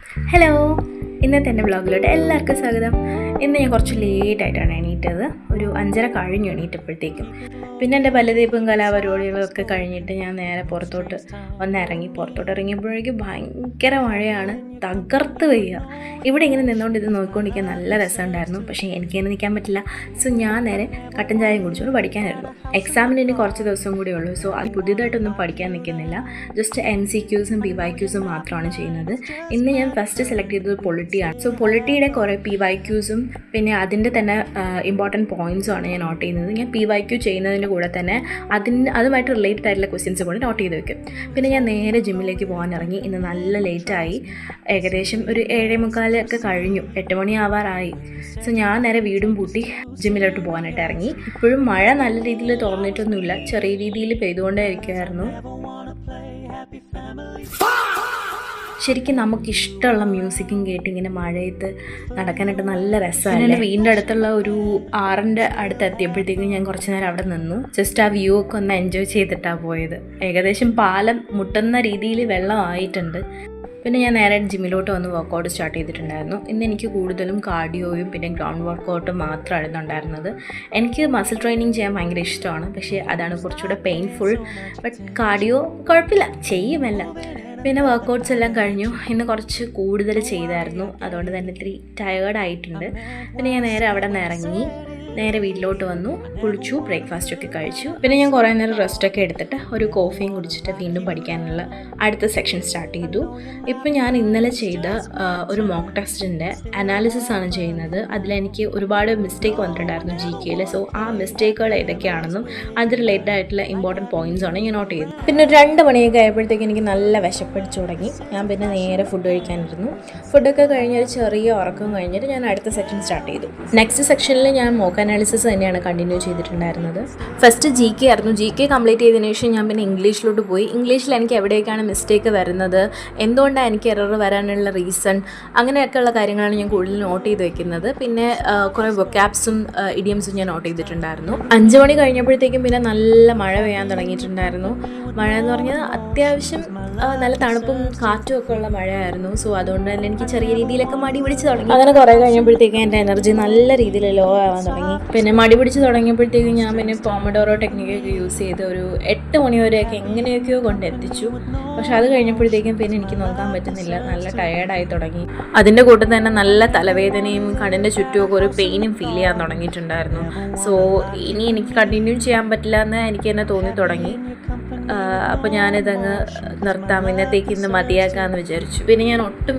Hello, ഇന്നത്തെ എൻ്റെ വ്ളോഗിലോട്ട് എല്ലാവർക്കും സ്വാഗതം. ഇന്ന് ഞാൻ കുറച്ച് ലേറ്റായിട്ടാണ് എണീറ്റത്. ഒരു 5:30 കഴിഞ്ഞു എണീറ്റപ്പോഴത്തേക്കും. പിന്നെ എൻ്റെ പലതീപ്പും കലാപരിപാടികളൊക്കെ കഴിഞ്ഞിട്ട് ഞാൻ നേരെ പുറത്തോട്ട് ഇറങ്ങിയപ്പോഴേക്കും ഭയങ്കര മഴയാണ്, തകർത്ത് വയ്യ. ഇവിടെ ഇങ്ങനെ നിന്നുകൊണ്ട് ഇത് നോക്കിക്കൊണ്ടിരിക്കാൻ നല്ല രസമുണ്ടായിരുന്നു. പക്ഷേ എനിക്കിങ്ങനെ നിൽക്കാൻ പറ്റില്ല. സോ ഞാൻ നേരെ കട്ടൻ ചായയും കുടിച്ചുകൊണ്ട് പഠിക്കാനായിരുന്നു. എക്സാമിന് ഇനി കുറച്ച് ദിവസം കൂടി ഉള്ളൂ. സോ അത് പുതിയതായിട്ടൊന്നും പഠിക്കാൻ നിൽക്കുന്നില്ല. ജസ്റ്റ് MCQസും PYQസും മാത്രമാണ് ചെയ്യുന്നത്. ഇന്ന് ഞാൻ ഫസ്റ്റ് സെലക്ട് ചെയ്തത് പൊളിറ്റിയാണ്. സോ പൊളിറ്റിയുടെ കുറേ PYQസും പിന്നെ അതിൻ്റെ തന്നെ ഇമ്പോർട്ടൻറ്റ് പോയിൻറ്സുമാണ് ഞാൻ നോട്ട് ചെയ്യുന്നത്. ഞാൻ PYQ ചെയ്യുന്നതിൻ്റെ കൂടെ തന്നെ അതുമായിട്ട് റിലേറ്റഡ് ആയിട്ടുള്ള ക്വസ്റ്റ്യൻസ് കൂടി നോട്ട് ചെയ്ത് വെക്കും. പിന്നെ ഞാൻ നേരെ ജിമ്മിലേക്ക് പോകാൻ ഇറങ്ങി. ഇന്ന് നല്ല ലേറ്റായി, ഏകദേശം ഒരു 7:45 ഒക്കെ കഴിഞ്ഞു, 8 മണി ആവാറായി. സോ ഞാൻ നേരെ വീടും പൂട്ടി ജിമ്മിലോട്ട് പോകാനായിട്ട് ഇറങ്ങി. ഇപ്പോഴും മഴ നല്ല രീതിയിൽ തോന്നിയിട്ടൊന്നുമില്ല, ചെറിയ രീതിയിൽ പെയ്തുകൊണ്ടേ ഇരിക്കുമായിരുന്നു. ശരിക്കും നമുക്കിഷ്ടമുള്ള മ്യൂസിക്കും കേട്ട് ഇങ്ങനെ മഴയത്ത് നടക്കാനായിട്ട് നല്ല രസമാണ്. എൻ്റെ വീടിൻ്റെ അടുത്തുള്ള ഒരു ആറിൻ്റെ അടുത്ത് എത്തിയപ്പോഴത്തേക്കും ഞാൻ കുറച്ച് നേരം അവിടെ നിന്നു. ജസ്റ്റ് ആ വ്യൂ ഒക്കെ ഒന്ന് എൻജോയ് ചെയ്തിട്ടാണ് പോയത്. ഏകദേശം പാലം മുട്ടുന്ന രീതിയിൽ വെള്ളമായിട്ടുണ്ട്. പിന്നെ ഞാൻ നേരെ ജിമ്മിലോട്ട് വന്ന് വർക്കൗട്ട് സ്റ്റാർട്ട് ചെയ്തിട്ടുണ്ടായിരുന്നു. ഇന്ന് എനിക്ക് കൂടുതലും കാർഡിയോയും പിന്നെ ഗ്രൗണ്ട് വർക്കൗട്ടും മാത്രമാണ് ഉണ്ടായിരുന്നത്. എനിക്ക് മസിൽ ട്രെയിനിങ് ചെയ്യാൻ ഭയങ്കര ഇഷ്ടമാണ്, പക്ഷേ അതാണ് കുറച്ചുകൂടെ പെയിൻഫുൾ. ബട്ട് കാർഡിയോ കുഴപ്പമില്ല, ചെയ്യുമല്ല. പിന്നെ വർക്കൗട്ട്സ് എല്ലാം കഴിഞ്ഞു. ഇന്ന് കുറച്ച് കൂടുതൽ ചെയ്തായിരുന്നു, അതുകൊണ്ട് തന്നെ ഇത്തിരി ടയേർഡായിട്ടുണ്ട്. പിന്നെ ഞാൻ നേരെ അവിടെ നിന്ന് ഇറങ്ങി നേരെ വീട്ടിലോട്ട് വന്നു, കുളിച്ചു, ബ്രേക്ക്ഫാസ്റ്റൊക്കെ കഴിച്ചു. പിന്നെ ഞാൻ കുറേ നേരം റെസ്റ്റൊക്കെ എടുത്തിട്ട് ഒരു കോഫിയും കുടിച്ചിട്ട് വീണ്ടും പഠിക്കാനുള്ള അടുത്ത സെക്ഷൻ സ്റ്റാർട്ട് ചെയ്തു. ഇപ്പം ഞാൻ ഇന്നലെ ചെയ്ത ഒരു മോക്ക് ടെസ്റ്റിൻ്റെ അനാലിസിസ് ആണ് ചെയ്യുന്നത്. അതിലെനിക്ക് ഒരുപാട് മിസ്റ്റേക്ക് വന്നിട്ടുണ്ടായിരുന്നു GKയിൽ. സോ ആ മിസ്റ്റേക്കുകൾ ഏതൊക്കെയാണെന്നും അത് റിലേറ്റഡ് ആയിട്ടുള്ള ഇമ്പോർട്ടൻറ്റ് പോയിൻറ്റ്സാണ് ഞാൻ നോട്ട് ചെയ്തത്. പിന്നെ ഒരു 2 മണിയൊക്കെ ആയപ്പോഴത്തേക്ക് എനിക്ക് നല്ല വിശപ്പടിച്ചു തുടങ്ങി. ഞാൻ പിന്നെ നേരെ ഫുഡ് കഴിക്കാനിരുന്നു. ഫുഡൊക്കെ കഴിഞ്ഞ് ഒരു ചെറിയ ഉറക്കം കഴിഞ്ഞിട്ട് ഞാൻ അടുത്ത സെക്ഷൻ സ്റ്റാർട്ട് ചെയ്തു. നെക്സ്റ്റ് സെക്ഷനിൽ ഞാൻ മോക്ക് അനാലിസിസ് തന്നെയാണ് കണ്ടിന്യൂ ചെയ്തിട്ടുണ്ടായിരുന്നത്. ഫസ്റ്റ് GK ആയിരുന്നു. GK കംപ്ലീറ്റ് ചെയ്തതിനു ശേഷം ഞാൻ പിന്നെ ഇംഗ്ലീഷിലോട്ട് പോയി. ഇംഗ്ലീഷിൽ എനിക്ക് എവിടെയൊക്കെയാണ് മിസ്റ്റേക്ക് വരുന്നത്, എന്തുകൊണ്ടാണ് എനിക്ക് എറർ വരാനുള്ള റീസൺ, അങ്ങനെയൊക്കെയുള്ള കാര്യങ്ങളാണ് ഞാൻ കൂടുതൽ നോട്ട് ചെയ്ത് വെക്കുന്നത്. പിന്നെ കുറേ വൊക്കാബ്സും ഇഡിയംസും ഞാൻ നോട്ട് ചെയ്തിട്ടുണ്ടായിരുന്നു. 5 മണി കഴിഞ്ഞപ്പോഴത്തേക്കും പിന്നെ നല്ല മഴ പെയ്യാൻ തുടങ്ങിയിട്ടുണ്ടായിരുന്നു. മഴ എന്ന് പറഞ്ഞാൽ അത്യാവശ്യം നല്ല തണുപ്പും കാറ്റും ഒക്കെ ഉള്ള മഴയായിരുന്നു. സോ അതുകൊണ്ട് തന്നെ എനിക്ക് ചെറിയ രീതിയിലൊക്കെ മടി പിടിച്ച് തുടങ്ങി. അങ്ങനെ കുറേ കഴിഞ്ഞപ്പോഴത്തേക്കും എൻ്റെ എനർജി നല്ല രീതിയിൽ ലോ ആവാൻ തുടങ്ങി. പിന്നെ മടി പിടിച്ച് തുടങ്ങിയപ്പോഴത്തേക്കും ഞാൻ പിന്നെ പോമഡോറോ ടെക്നിക്കൊക്കെ യൂസ് ചെയ്ത് ഒരു 8 മണി വരെയൊക്കെ എങ്ങനെയൊക്കെയോ കൊണ്ടെത്തിച്ചു. പക്ഷെ അത് കഴിഞ്ഞപ്പോഴത്തേക്കും പിന്നെ എനിക്ക് നോക്കാൻ പറ്റുന്നില്ല, നല്ല ടയേർഡായി തുടങ്ങി. അതിൻ്റെ കൂട്ടത്തിൽ തന്നെ നല്ല തലവേദനയും കണ്ണിൻ്റെ ചുറ്റുമൊക്കെ ഒരു പെയിനും ഫീൽ ചെയ്യാൻ തുടങ്ങിയിട്ടുണ്ടായിരുന്നു. സോ ഇനി എനിക്ക് കണ്ടിന്യൂ ചെയ്യാൻ പറ്റില്ല എന്ന് എനിക്ക് തന്നെ തോന്നി തുടങ്ങി. അപ്പോൾ ഞാനിതങ്ങ് നിർത്താം, ഇന്ന് മതിയാക്കാമെന്ന് വിചാരിച്ചു. പിന്നെ ഞാൻ ഒട്ടും